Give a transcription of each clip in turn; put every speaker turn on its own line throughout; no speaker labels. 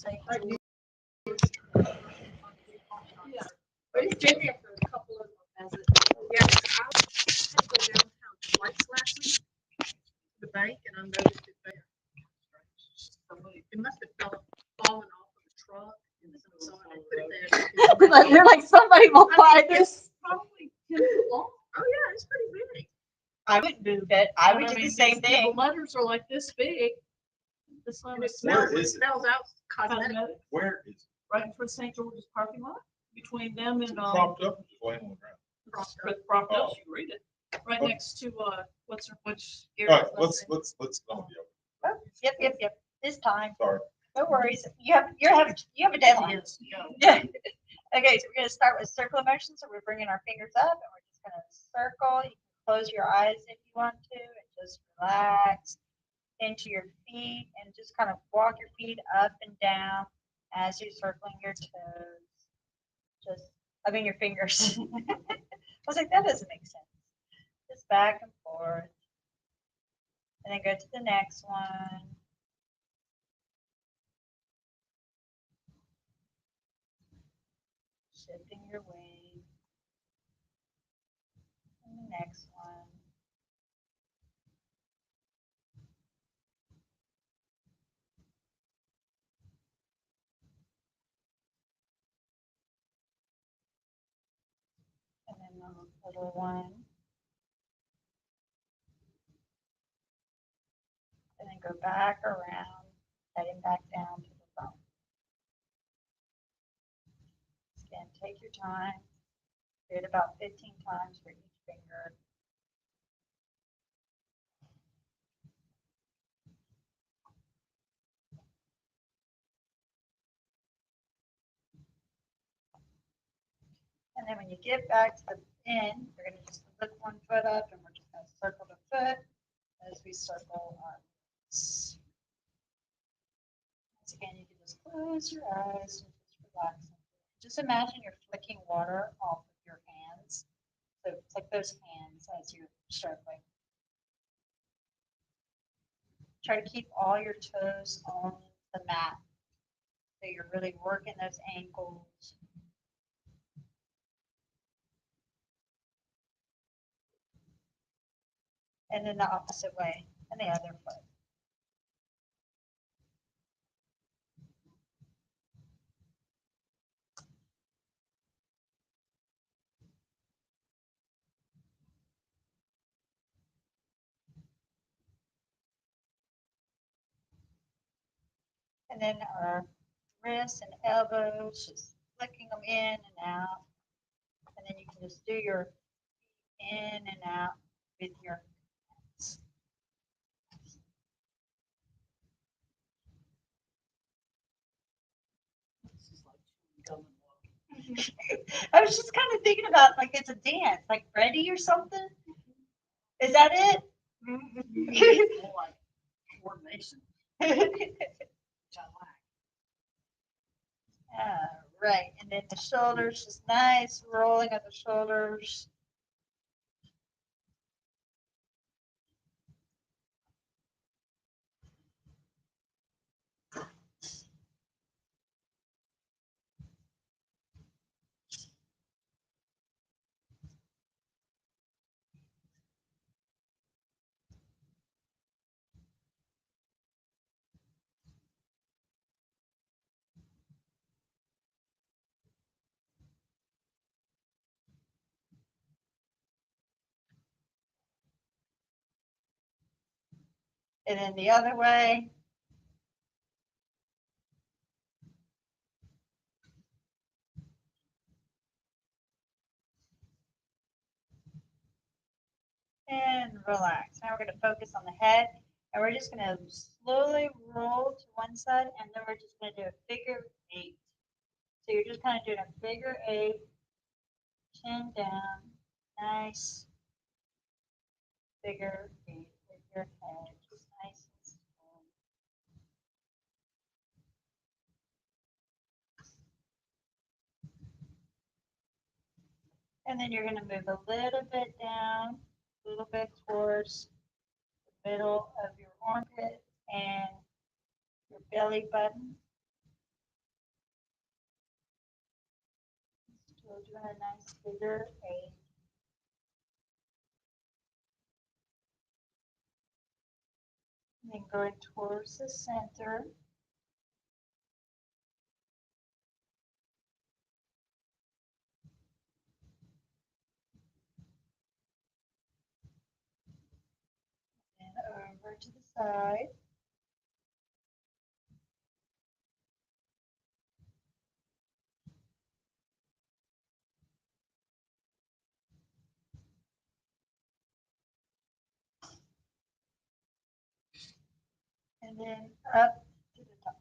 same.
Yeah. But it's been there for a couple of them. Yeah, I had to go downtown twice last week to the bank, and I noticed it there. It must have fallen off of the truck, and someone had put it there.
You're like, somebody will buy this.
Probably 10 foot long. Oh, yeah, it's pretty big.
I wouldn't move it. I would do the same
The
thing.
letters are like this big. This one smells out cosmetic.
Where is it?
Right in front of St. George's parking lot, between them and,
Propped up, or just laying on the ground.
propped up,
Oh.
you can read it. Right
Okay.
next to, which
All
area?
right, let's not be over.
Yep. It's time.
Sorry.
No worries. You have a deadline.
Yes, yeah.
Yeah. Okay, so we're gonna start with circle motion. So we're bringing our fingers up and we're just gonna circle. You can close your eyes if you want to, and just relax into your feet and just kind of walk your feet up and down as you're circling your toes. Your fingers. I was like, that doesn't make sense. Just back and forth. And then go to the next one. Shifting your weight. And the next one. And then the little one. And then go back around, heading back down to the phone. Again, take your time. Do it about 15 times for each finger. And then when you get back to the end, you're going to just lift one foot up and we're just going to circle the foot as we circle our wrists. Once again, you can just close your eyes and just relax. Just imagine you're flicking water off of your hands. So flick those hands as you're circling. Try to keep all your toes on the mat. So you're really working those ankles. And then the opposite way, and the other foot. And then our wrists and elbows, just flicking them in and out. And then you can just do your in and out with your hands. I was just kind of thinking about like it's a dance, like ready or something. Is that it?
More like coordination, which I like.
Right, and then the shoulders, just nice rolling of the shoulders. And then the other way. And relax. Now we're going to focus on the head. And we're just going to slowly roll to one side. And then we're just going to do a figure 8. So you're just kind of doing a figure 8. Chin down. Nice. Figure 8 with your head. Just nice and slow. And then you're going to move a little bit down, a little bit towards the middle of your armpit and your belly button. We'll do a nice figure eight. And then going towards the center. And over to the side. And then up to the top.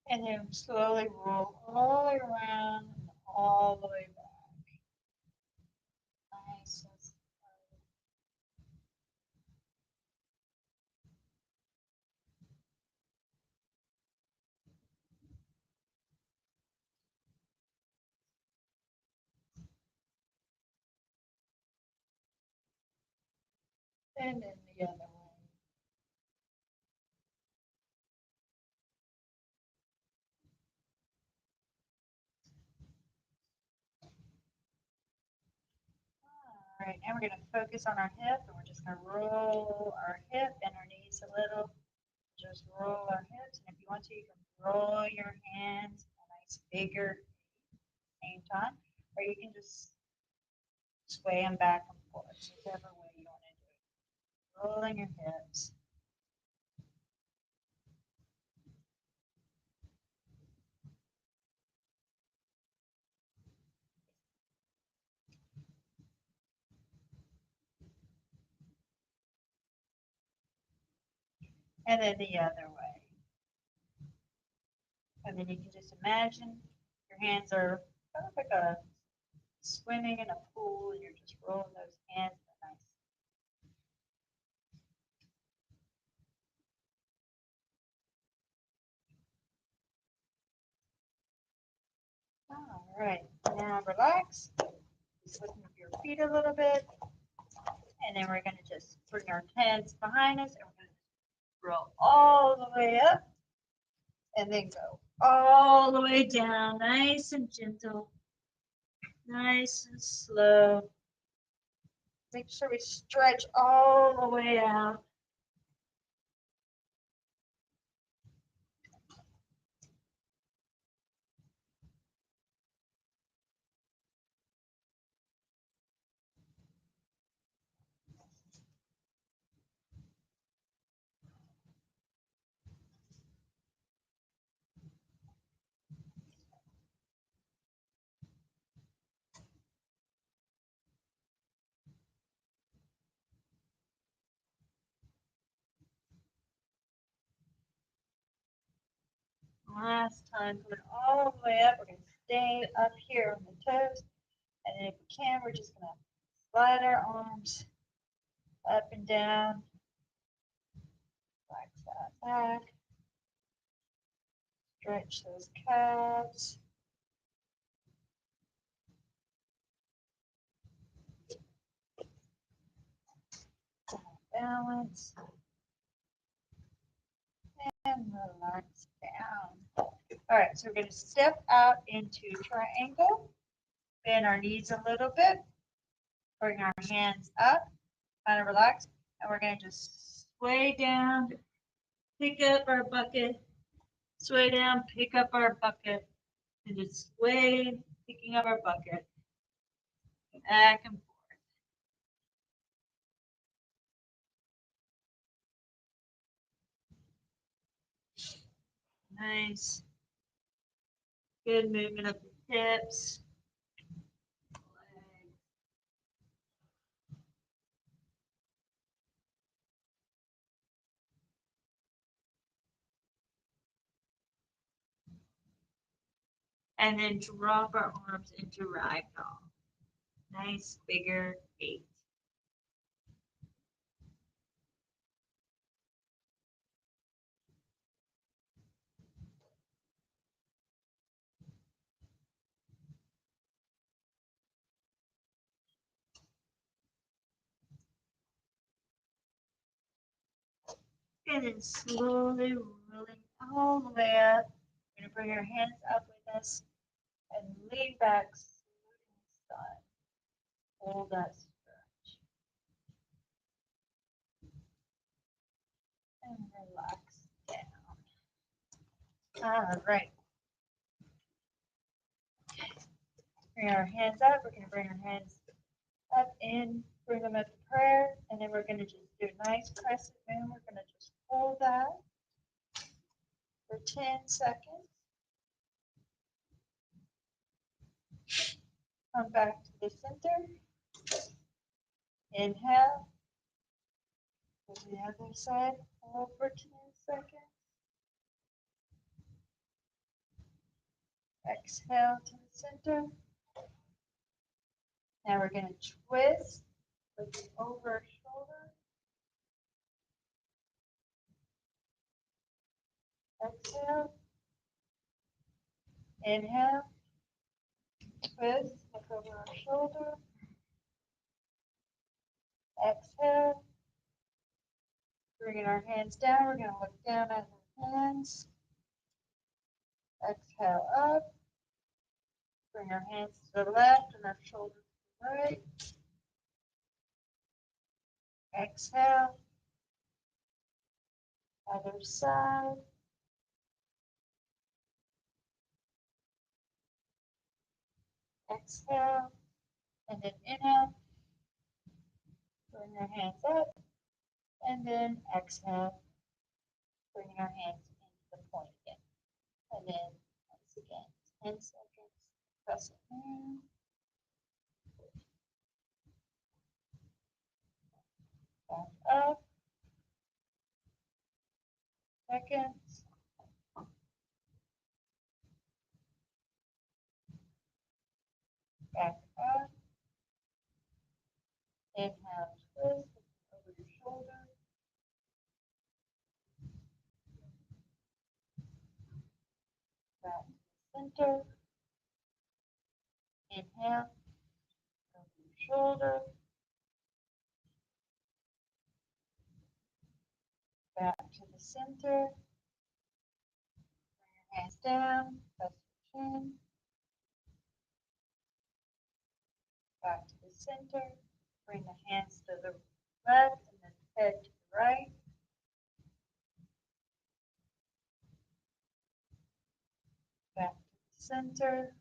And then slowly roll all the way around and all the way back. Nice and slow. And then the other way. All right, now we're going to focus on our hip, and we're just going to roll our hip and our knees a little. Just roll our hips, and if you want to, you can roll your hands a nice bigger same time, or you can just sway them back and forth, whichever way you want to do it. Rolling your hips. And then the other way. And then you can just imagine your hands are kind of like a swimming in a pool, and you're just rolling those hands in a nice. All right, now relax. Just lifting up your feet a little bit. And then we're going to just bring our hands behind us, and we're going to roll all the way up and then go all the way down, nice and gentle, nice and slow. Make sure we stretch all the way out. Last time, going all the way up. We're going to stay up here on the toes. And then if we can, we're just going to slide our arms up and down. Relax that back. Stretch those calves. Balance. And relax down. All right, so we're going to step out into triangle. Bend our knees a little bit. Bring our hands up. Kind of relax. And we're going to just sway down. Pick up our bucket. Sway down. Pick up our bucket. And just sway. Picking up our bucket. Back and forth. Nice. Good movement of the hips. And then drop our arms into ragdoll. Nice bigger 8. And then slowly rolling all the way up. We're going to bring our hands up with us and lean back, side. Hold that stretch. And relax down. All right. Bring our hands up. We're going to bring our hands up in, bring them up to prayer, and then we're going to just do a nice crescent moon. We're going to just hold that for 10 seconds. Come back to the center. Inhale. To the other side. Hold for 10 seconds. Exhale to the center. Now we're going to twist, looking over our shoulder. Exhale. Inhale. Twist, look over our shoulder. Exhale. Bringing our hands down, we're going to look down at our hands. Exhale up. Bring our hands to the left and our shoulders to the right. Exhale. Other side. Exhale. And then inhale. Bring your hands up. And then exhale. Bringing our hands into the point again. And then once again, 10 seconds. Press it down. Back up. Seconds. Back up. Inhale, twist over your shoulder. Back to the center. Inhale, over your shoulder. Back to the center. Bring your hands down, press your chin. Back to the center. Bring the hands to the left and then head to the right. Back to the center.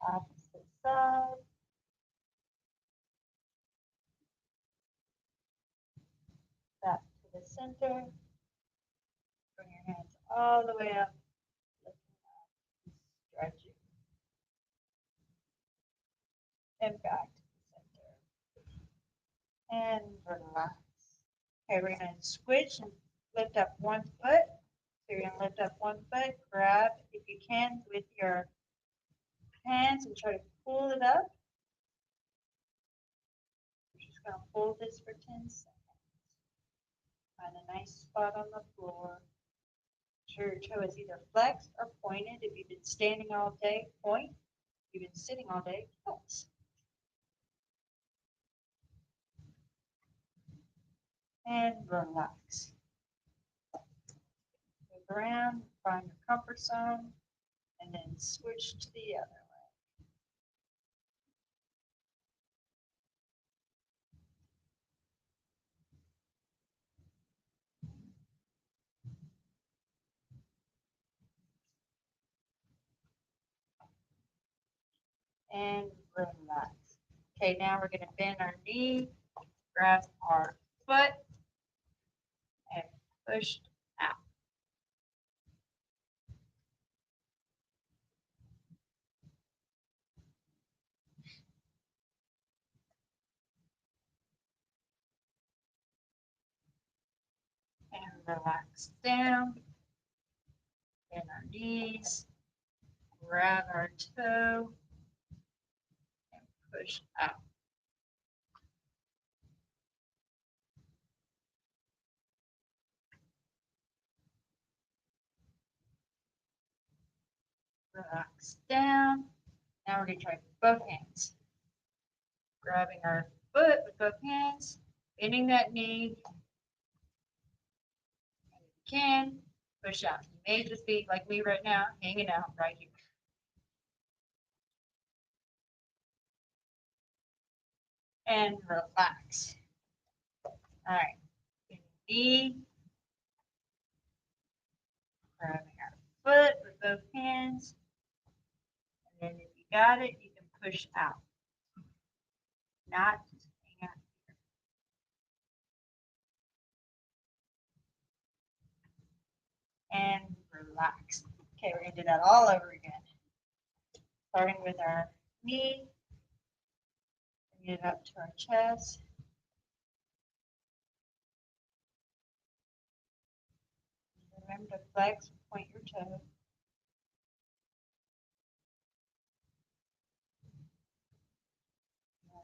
Opposite side. Back to the center. Bring your hands all the way up. Lifting up. Stretching. And back to the center. And relax. Okay, we're going to switch and lift up one foot. So you're going to lift up one foot, grab, if you can, with your hands and try to pull it up. We're just going to hold this for 10 seconds. Find a nice spot on the floor. Make sure your toe is either flexed or pointed. If you've been standing all day, point. If you've been sitting all day, flex. And relax. Move around, find your comfort zone, and then switch to the other leg. And relax. Okay, now we're going to bend our knee, grab our foot, and push out. And relax down. Bend our knees. grab our toe and push out. Relax down. Now we're going to try both hands. Grabbing our foot with both hands, bending that knee. And if you can, push out. You may just be like me right now, hanging out right here. And relax. All right. Knee. Grabbing our foot with both hands. And then if you got it, you can push out. Not just hang out here. And relax. Okay, we're going to do that all over again. Starting with our knee. Bring it up to our chest. Remember to flex, point your toe.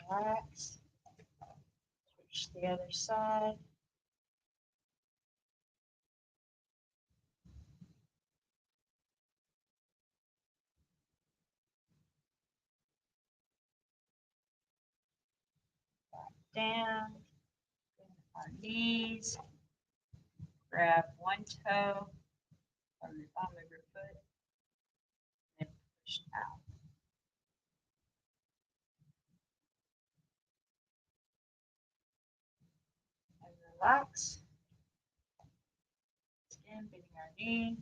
Relax. Switch to the other side. Back down. Bend our knees. Grab one toe from the bottom of your foot and push out. And relax. Again, bending our knee.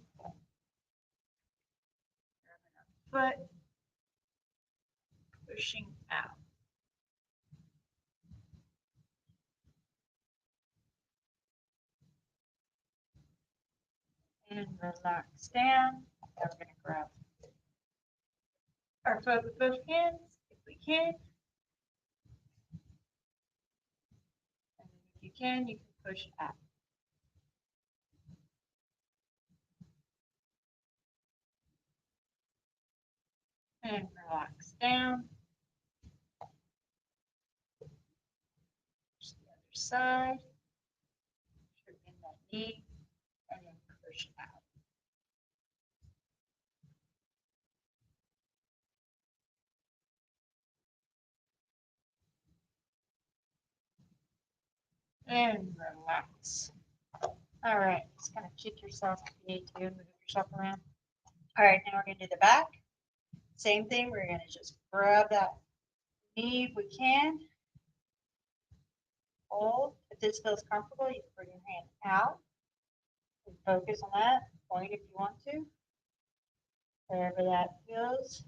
Grabbing our foot. Pushing out. And relax down. Now we're going to grab our foot with both hands if we can. And if you can push out. And relax down. Push the other side. Bend that knee and then push out. And relax. All right, just kind of kick yourself if you need to, move yourself around. All right, now we're going to do the back. Same thing, we're going to just grab that knee if we can. Hold. If this feels comfortable, you can bring your hand out and focus on that point if you want to, wherever that feels.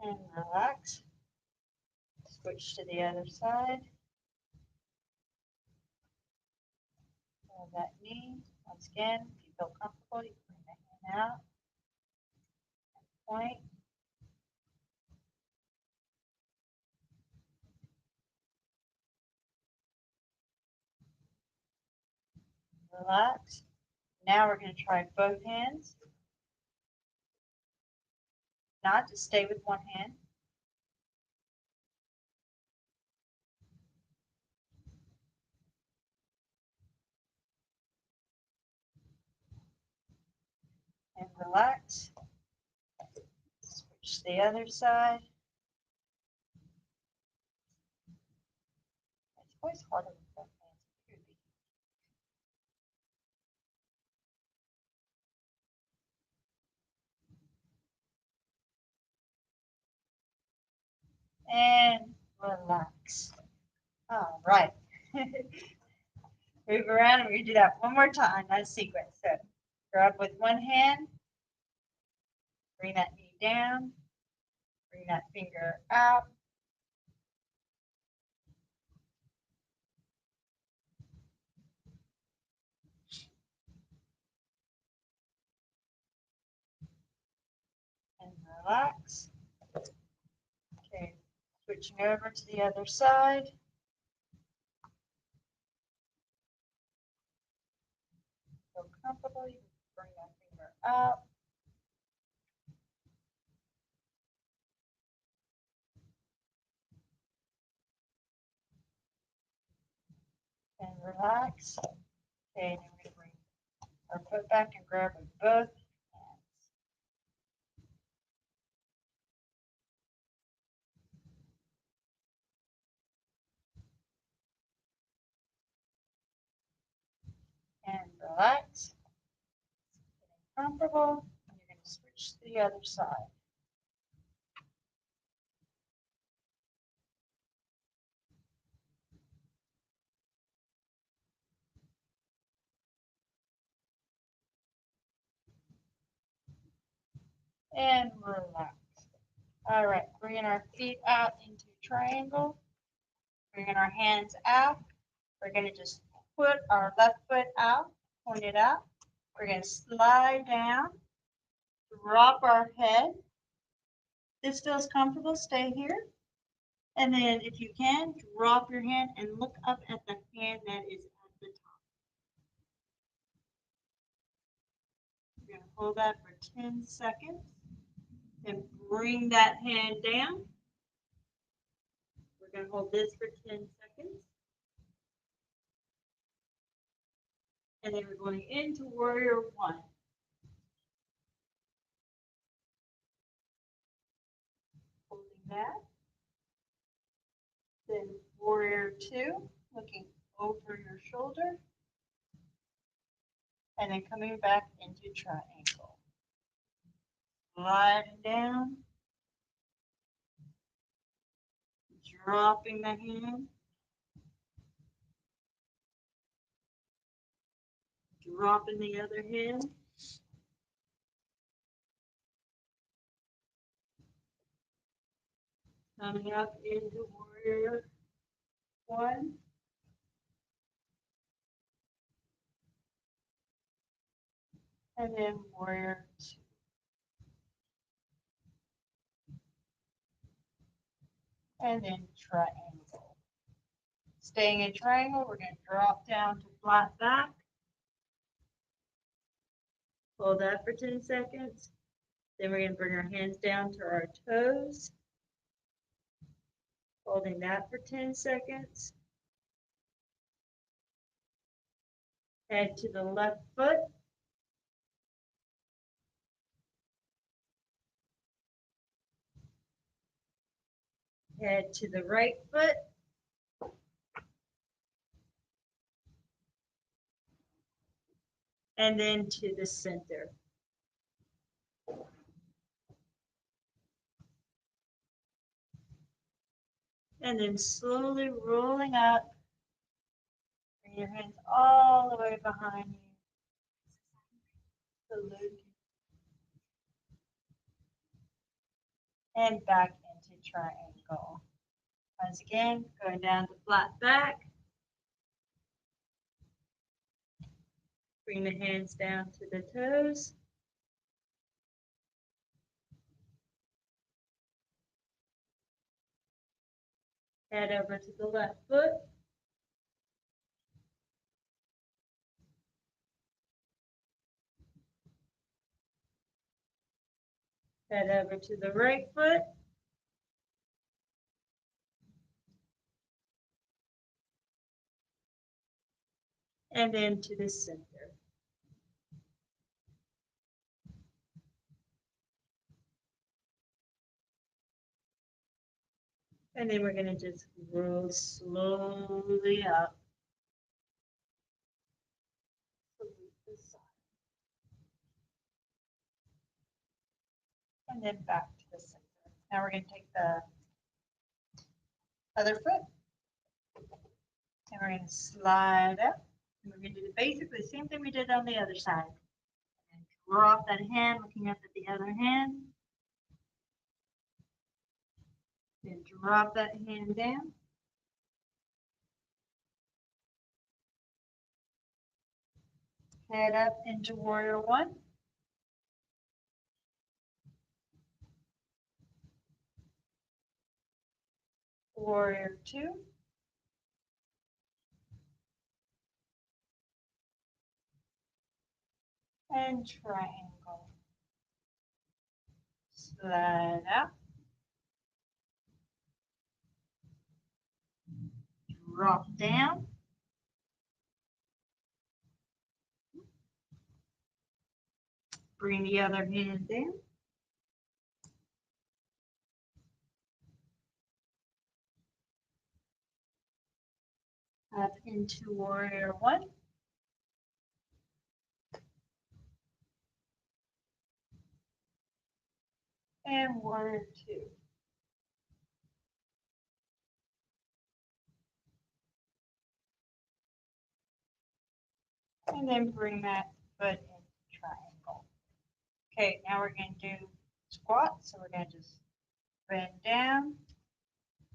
And relax. Switch to the other side. Hold that knee. Once again, if you feel comfortable, you can bring the hand out. Point. Relax. Now we're going to try both hands. Not to stay with one hand. And relax. Switch to the other side. It's always harder with both hands. And relax. All right. Move around and we're going to do that one more time. That's sequence. So grab with one hand. Bring that knee down. Bring that finger out. And relax. Okay, switching over to the other side. comfortable, you can bring that finger up. And relax. Okay, and then we're going to bring our foot back and grab with both hands. And relax. Getting comfortable. And you're going to switch to the other side. And relax. All right, bringing our feet out into triangle. Bringing our hands out. We're going to just put our left foot out, point it out. We're going to slide down, drop our head. This feels comfortable, stay here. And then if you can, drop your hand and look up at the hand that is at the top. We're going to hold that for 10 seconds. And bring that hand down. We're going to hold this for 10 seconds. And then we're going into warrior one. Holding that. Then warrior two, looking over your shoulder. And then coming back into triangle. Sliding down. Dropping the hand. Dropping the other hand. Coming up into warrior one. And then warrior two. And then triangle. Staying in triangle, we're going to drop down to flat back. Hold that for 10 seconds. Then we're going to bring our hands down to our toes. Holding that for 10 seconds. Head to the left foot. Head to the right foot. And then to the center. And then slowly rolling up. Bring your hands all the way behind you. Salute. And back into triangle. Once again, going down to flat back. Bring the hands down to the toes. Head over to the left foot. Head over to the right foot. And then to the center. And then we're going to just roll slowly up. And then back to the center. Now we're going to take the other foot. And we're going to slide up. And we're going to do basically the same thing we did on the other side. And drop that hand, looking up at the other hand. Then drop that hand down. Head up into warrior one. Warrior two. and triangle. Slide out. Drop down. Bring the other hand down. Up into warrior one. And warrior two. And then bring that foot into triangle. Okay, now we're going to do squats. So we're going to just bend down,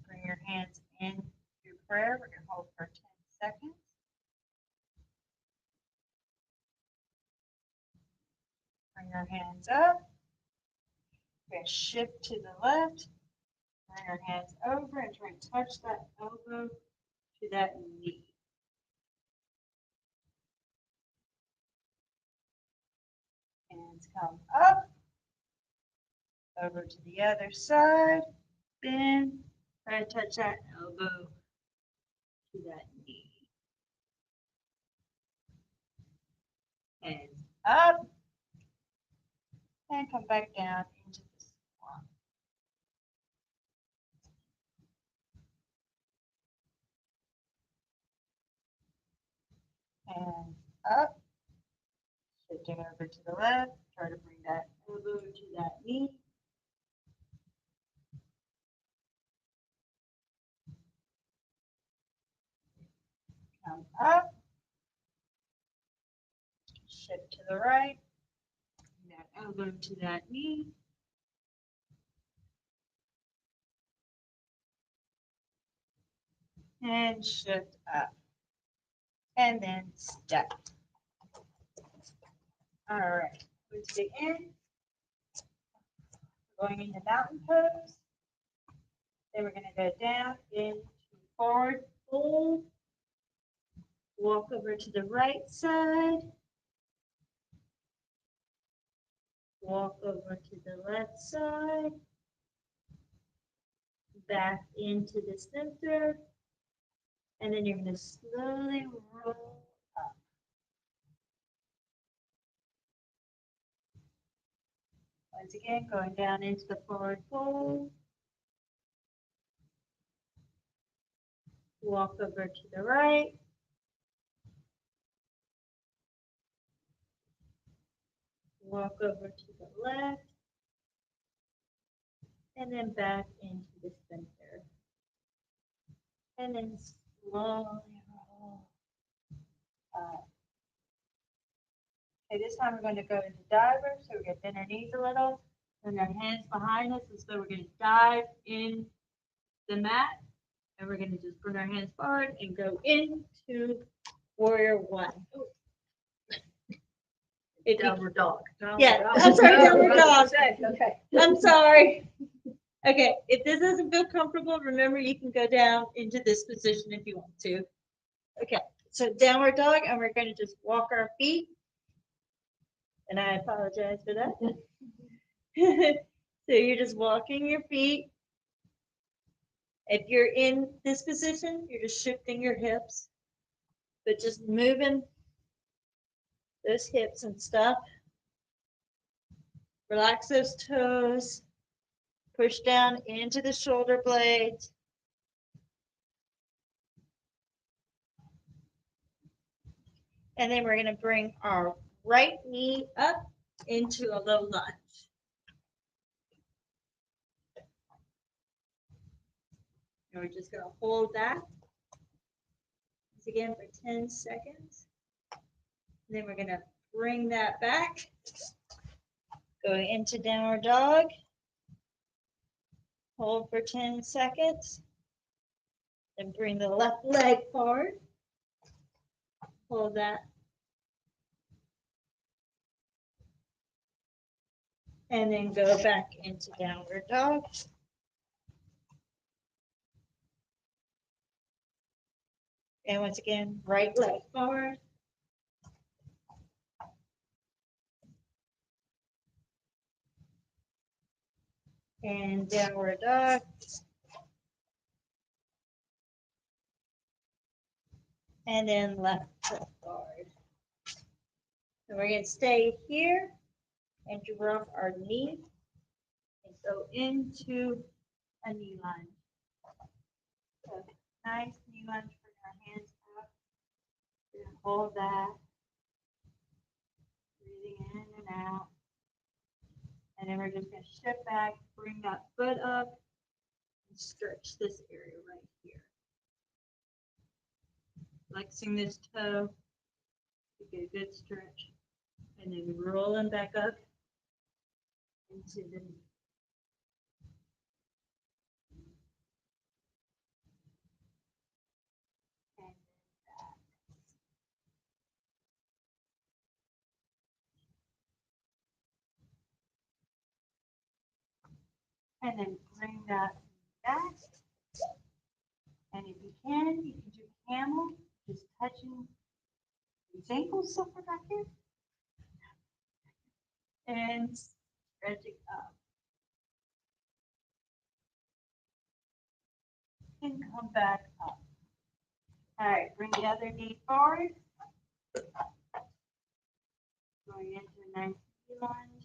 bring your hands in through prayer. We're going to hold for 10 seconds. Bring your hands up. We're going to shift to the left. Bring your hands over and try and touch that elbow to that knee. Hands come up. Over to the other side. Bend. Try to touch that elbow to that knee. Hands up. And come back down into the squat. Hands up. Shifting over to the left. Try to bring that elbow to that knee. Come up. Shift to the right. Bring that elbow to that knee. And shift up. And then step. All right. Once the end. Going into mountain pose. Then we're going to go down into forward fold. Walk over to the right side. Walk over to the left side. Back into the center. And then you're going to slowly roll up. Once again, going down into the forward fold. Walk over to the right. Walk over to the left. And then back into the center. And then slowly roll up. Okay, this time we're going to go into diver. So we're going to bend our knees a little. Bring our hands behind us. And so we're going to dive in the mat. And we're going to just bring our hands forward and go into warrior one.
Downward dog.
Yeah, I'm sorry, downward dog.
Okay.
I'm sorry. Okay, if this doesn't feel comfortable, remember you can go down into this position if you want to. Okay, so downward dog, and we're going to just walk our feet. And I apologize for that. So you're just walking your feet. If you're in this position, you're just shifting your hips, but just moving those hips and stuff. Relax those toes. Push down into the shoulder blades. And then we're going to bring our right knee up into a low lunge. And we're just going to hold that. Once again for 10 seconds. And then we're going to bring that back. Going into downward dog. Hold for 10 seconds. Then bring the left leg forward. Hold that. And then go back into downward dog. And once again, right leg forward. and downward dog. And then left foot forward. So we're going to stay here and drop our knee and go into a knee lunge. So nice knee lunge, bring our hands up. We're going to hold that. Breathing in and out. And then we're just going to shift back, bring that foot up, and stretch this area right here. Flexing this toe to get a good stretch. And then rolling back up into the knee. And and then bring that back. And if you can do camel, just touching these ankles somewhere back here. And stretching up. And come back up. All right, bring the other knee forward. Going into a nice knee lunge.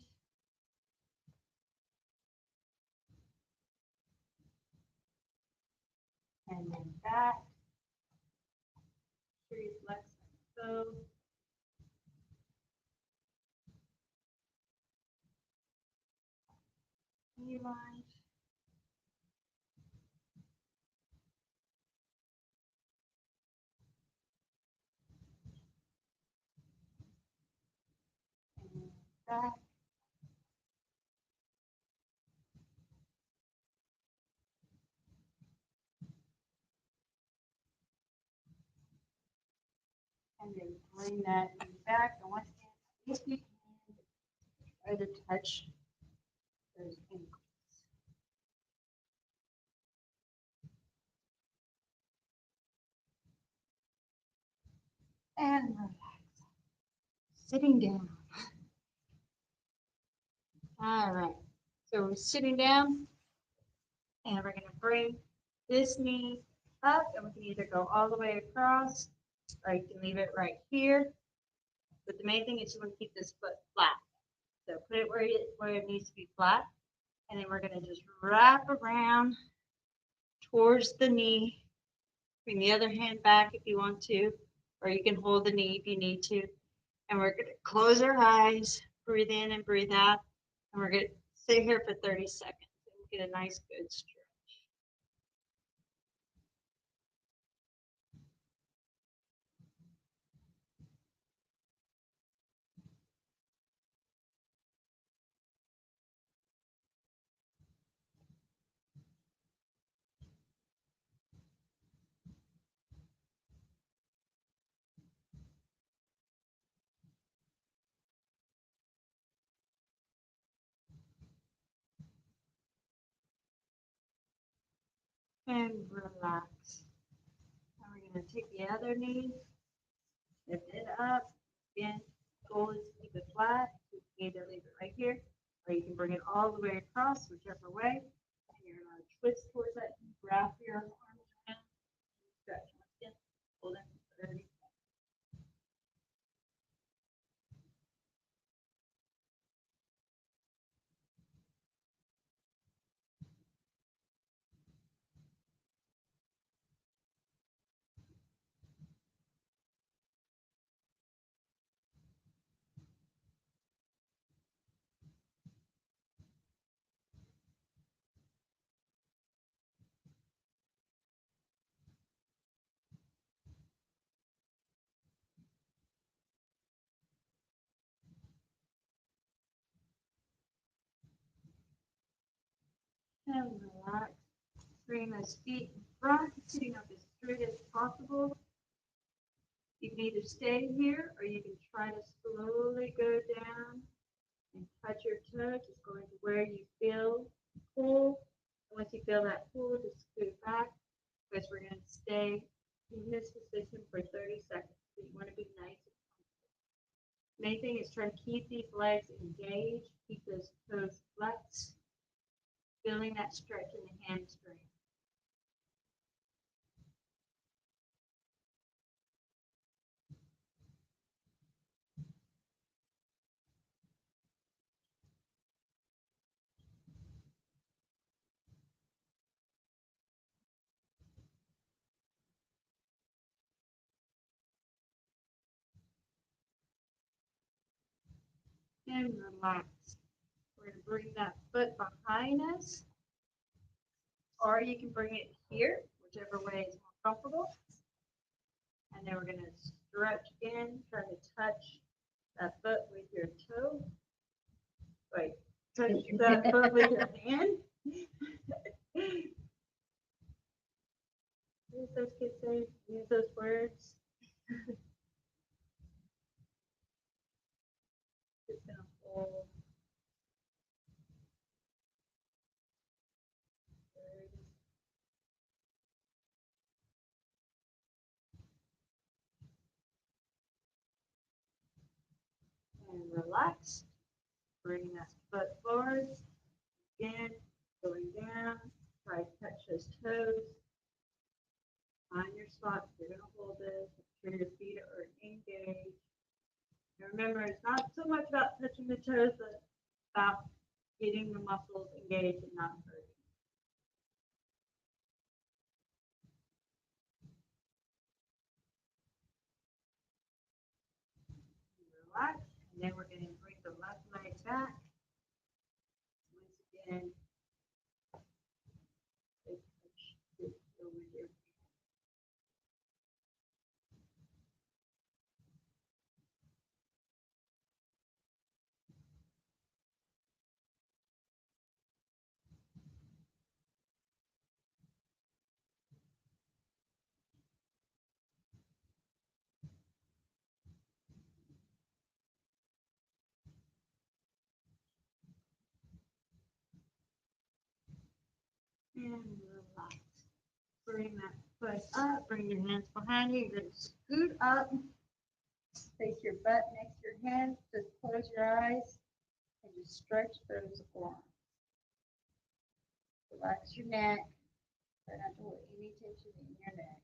And then back. Sure you flex like so. Knee lunge. And back. And then bring that knee back. And once again, if you can, try to touch those ankles. And relax. Sitting down. All right. So we're sitting down, and we're going to bring this knee up, and we can either go all the way across, or you can leave it right here. But the main thing is you want to keep this foot flat. So put it where it needs to be flat, and then we're going to just wrap around towards the knee. Bring the other hand back if you want to, or you can hold the knee if you need to. And we're going to close our eyes, breathe in and breathe out, and we're going to sit here for 30 seconds and get a nice good stretch. And relax. Now we're going to take the other knee, lift it up. Again, goal is to keep it flat. You can either leave it right here, or you can bring it all the way across, whichever way. And you're going to twist towards that, wrap your arms around, stretch. Once again, hold it for 30. And relax. Bring those feet in front, sitting up as straight as possible. You can either stay here or you can try to slowly go down and touch your toe, just going to where you feel pull. Once you feel that pull, just scoot back because we're going to stay in this position for 30 seconds. So you want to be nice. Main thing is try to keep these legs engaged, keep those toes flexed. feeling that stretch in the hamstring. And relax. We're going to bring that foot behind us, or you can bring it here, whichever way is more comfortable. And then we're going to stretch in, try to touch that foot with your toe. Wait, touch that foot with your hand. Use those kids say, use those words. Just gonna hold. And relax. Bring that foot forward. Again, going down. Try to touch those toes. Find your spot. You're gonna hold this. Make sure your feet are engaged. And remember, it's not so much about touching the toes, but about getting the muscles engaged and not hurting. Relax. And then we're going to bring the left leg back. Once again, touch this over here. And relax. Bring that foot up. Bring your hands behind you. You're going to scoot up. Place your butt next to your hands. Just close your eyes and just stretch those arms. Relax your neck. Try not to hold any tension in your neck.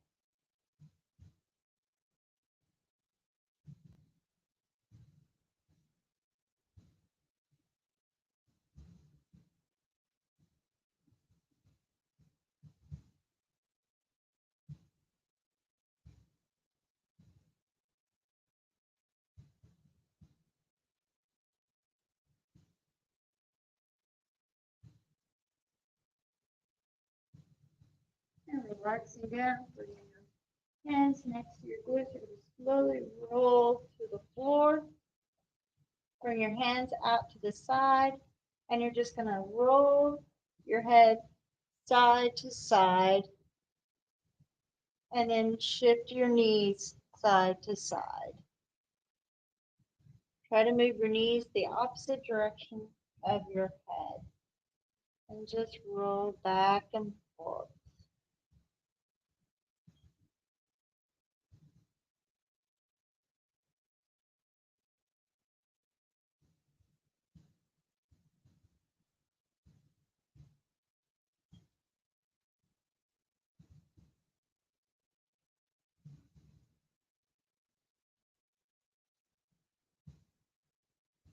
And relaxing down. Bring your hands next to your glutes. You're going to slowly roll to the floor. Bring your hands out to the side, and you're just going to roll your head side to side, and then shift your knees side to side. Try to move your knees the opposite direction of your head, and just roll back and forth.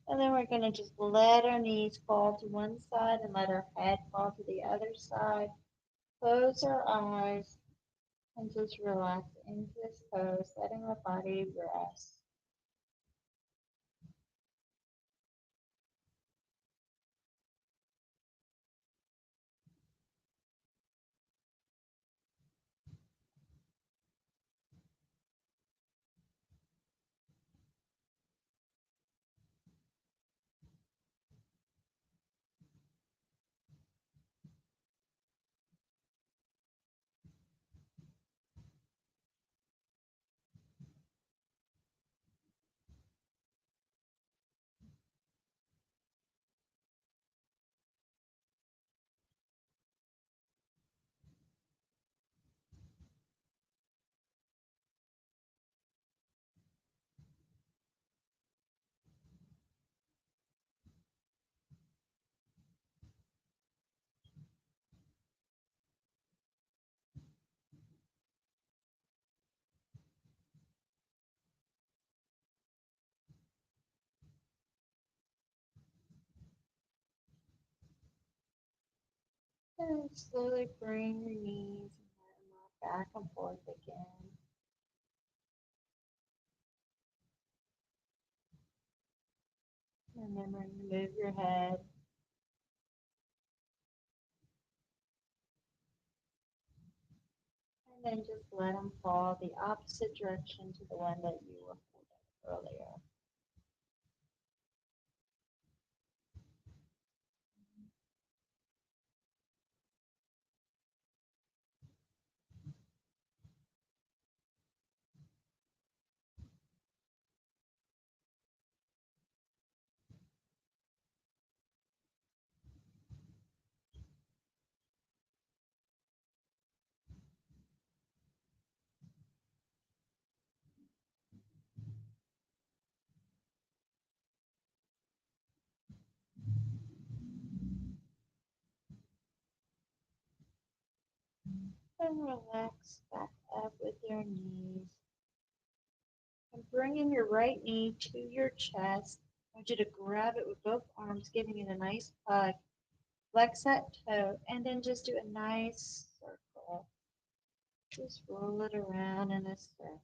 And then we're going to just let our knees fall to one side and let our head fall to the other side. Close our eyes and just relax into this pose, letting our body rest. And slowly bring your knees and rock back and forth again. Remembering to move your head. And then just let them fall the opposite direction to the one that you were holding earlier. And relax back up with your knees. And bringing your right knee to your chest. I want you to grab it with both arms, giving it a nice hug. Flex that toe, and then just do a nice circle. Just roll it around in a circle.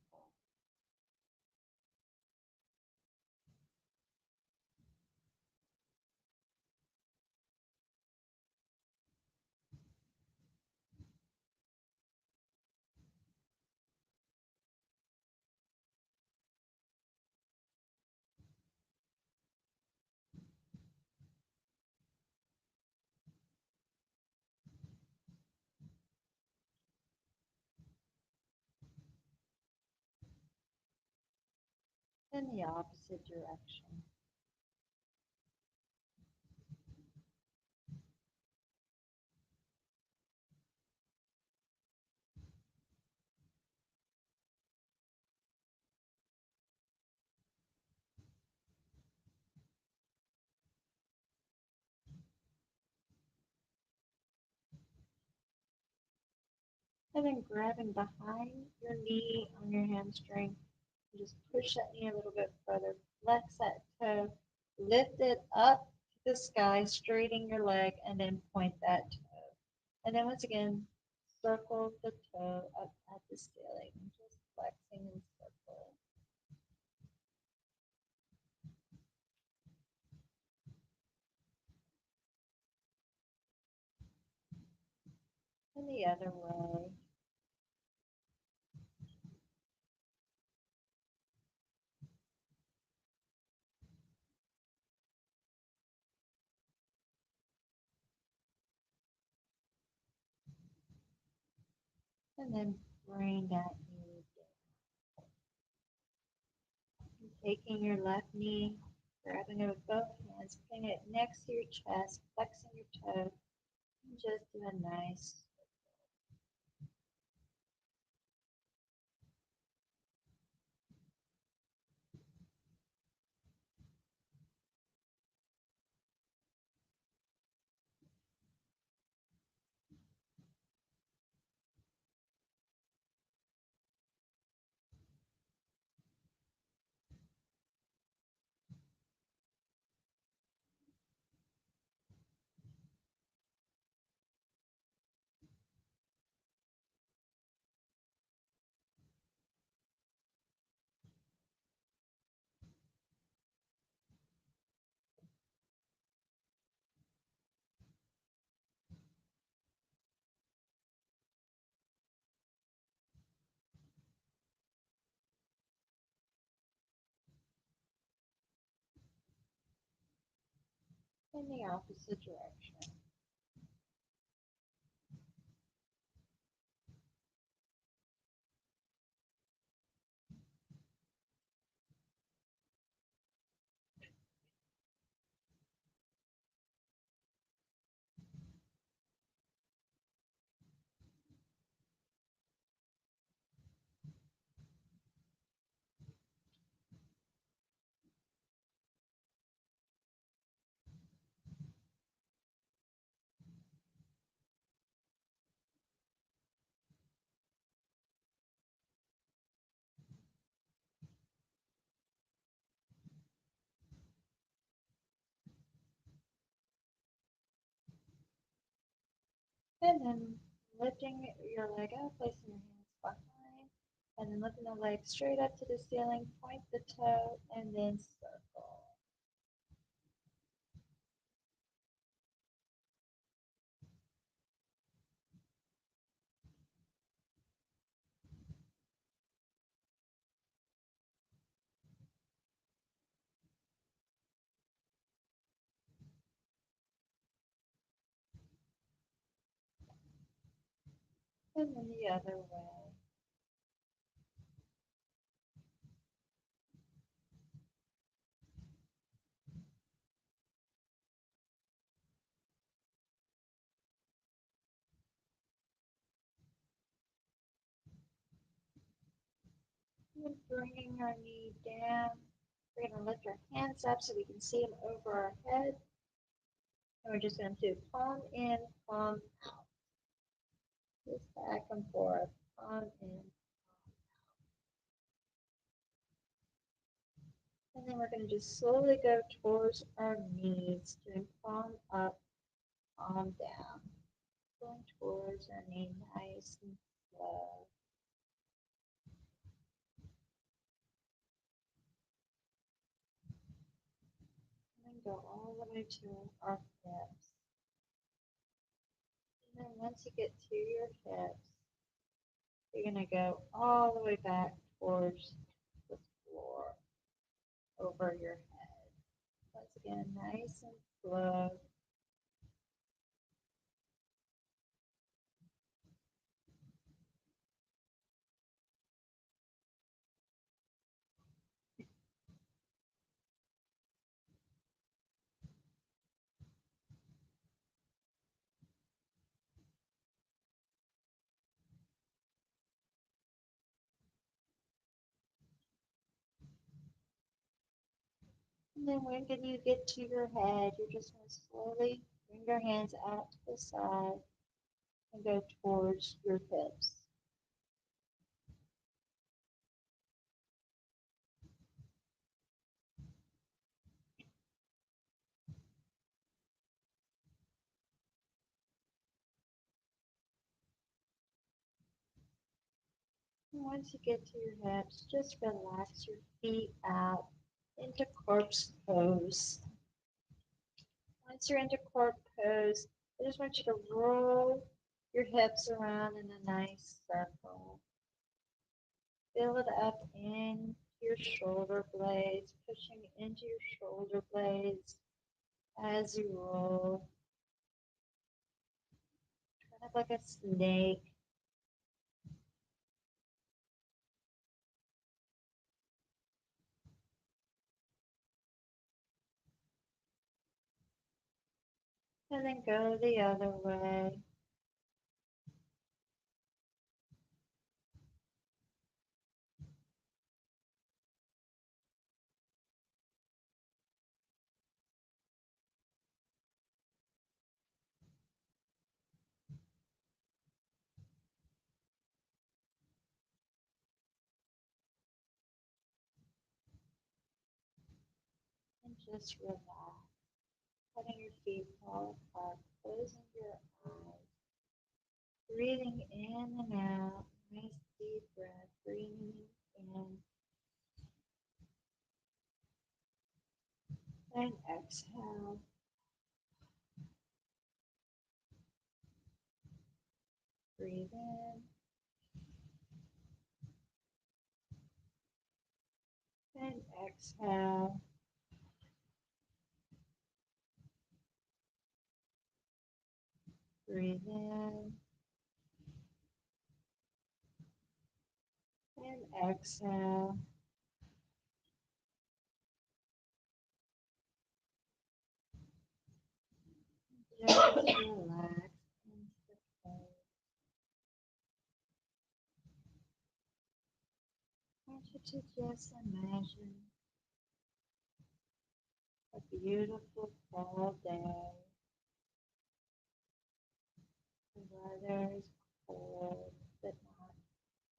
In the opposite direction. And then grabbing behind your knee on your hamstring, just push that knee a little bit further. Flex that toe. Lift it up to the sky, straighten your leg, and then point that toe. And then once again, circle the toe up at the ceiling, just flexing and circling. And the other way. And then bring that knee down. Taking your left knee, grabbing it with both hands, putting it next to your chest, flexing your toe, and just do a nice. In the opposite direction. And then lifting your leg up, placing your hands behind, and then lifting the leg straight up to the ceiling, point the toe, and then circle. And then the other way. And then bringing our knee down. We're going to lift our hands up so we can see them over our head. And we're just going to do palm in, palm out. Just back and forth, palm in. And then we're going to just slowly go towards our knees, doing palm up, palm down. Going towards our knee nice and slow. And then go all the way to our hips. And then once you get to your hips, you're going to go all the way back towards the floor over your head. Once again, nice and slow. And then when you get to your head, you're just going to slowly bring your hands out to the side and go towards your hips. And once you get to your hips, just relax your feet out into corpse pose. Once you're into corpse pose, I just want you to roll your hips around in a nice circle. Fill it up in your shoulder blades, pushing into your shoulder blades as you roll, kind of like a snake. And then go the other way. And just relax. Letting your feet fall apart, closing your eyes, breathing in and out. Nice deep breath, breathing in and exhale. Breathe in and exhale. Breathe in and exhale. Just relax into the pose. I want you to just imagine a beautiful fall day. The weather is cold, but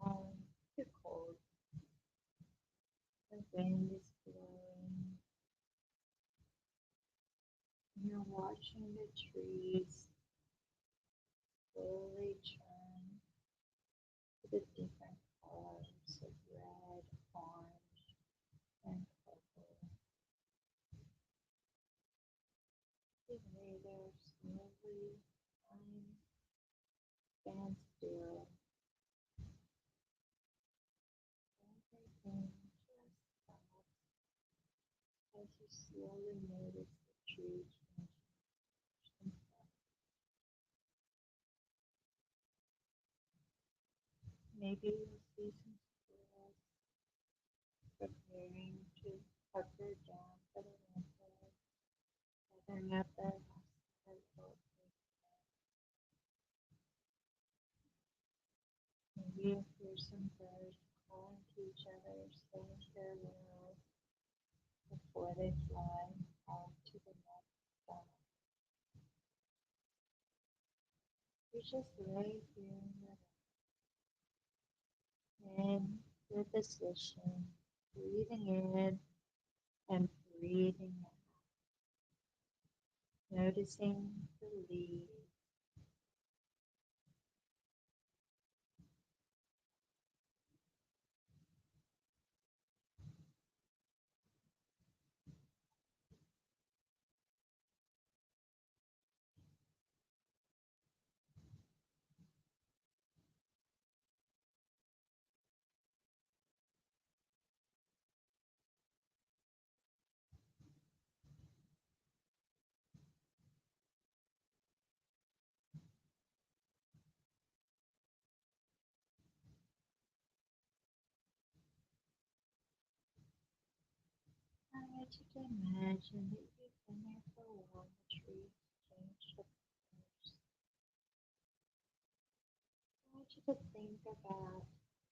not too cold. The wind is blowing. You're watching the trees the different colors of red, orange, and purple. The radar slowly stand still. Everything just stops as you slowly notice the tree changing. Maybe you'll see some squirrels preparing to pucker down for the winter, gathering up their little maybe you'll hear some birds calling to each other, saying farewell before they fly off to the next spot. You just lay here in your position, breathing in and breathing out, noticing the leaves. I want you to imagine that you've been there for a while, the trees change the colors. I want you to think about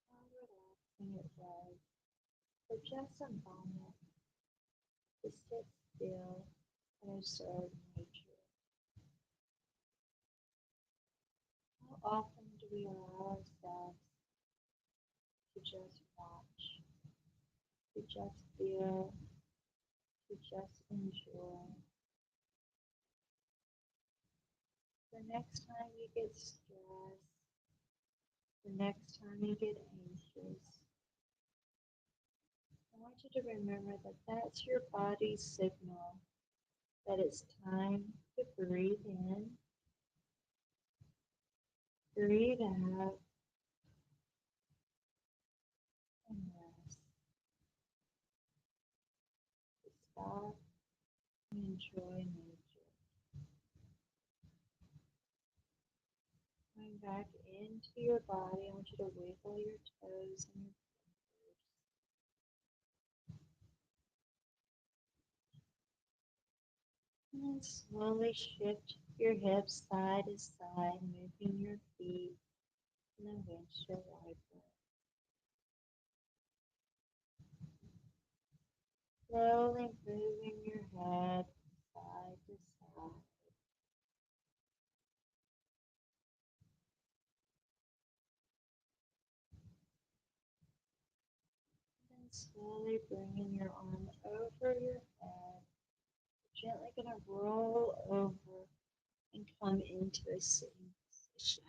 how relaxing it was for just a moment to sit still and observe nature. How often do we allow ourselves to just watch, to just feel, to just enjoy? The next time you get stressed, the next time you get anxious, I want you to remember that that's your body's signal that it's time to breathe in, breathe out, and rest. To stop and enjoy nature. Going back into your body, I want you to wiggle your toes and your fingers. And then slowly shift your hips side to side, moving your feet in the windshield wiper. Slowly moving your head side to side. And slowly bringing your arm over your head. Gently going to roll over and come into a sitting position.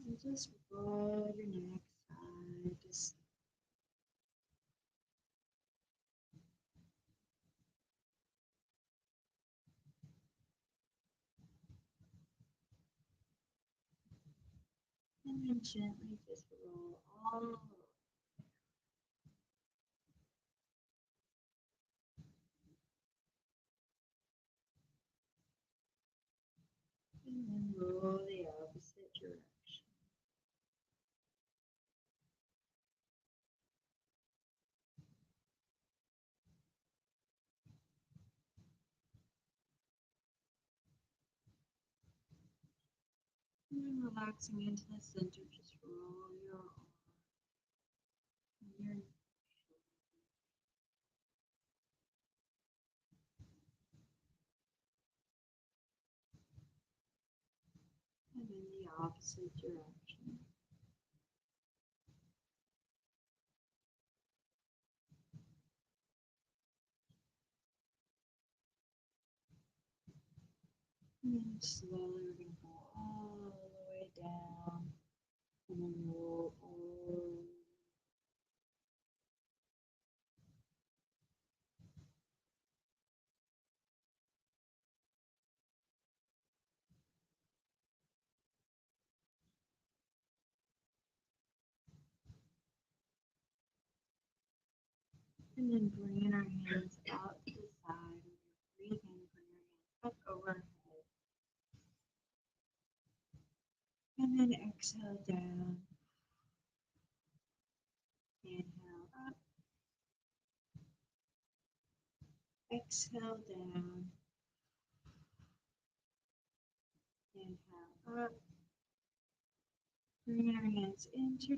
And just roll your neck side. Just and then gently just roll all over. And then roll the opposite direction. And then relaxing into the center, just roll your arm and your and in the opposite direction. And then slowly we're going to go all the way down. And then roll over. And then bringing our hands out to the side. Breathe in, bring your hands up over our head. And then exhale down. Inhale up. Exhale down. Inhale up. Bring our hands into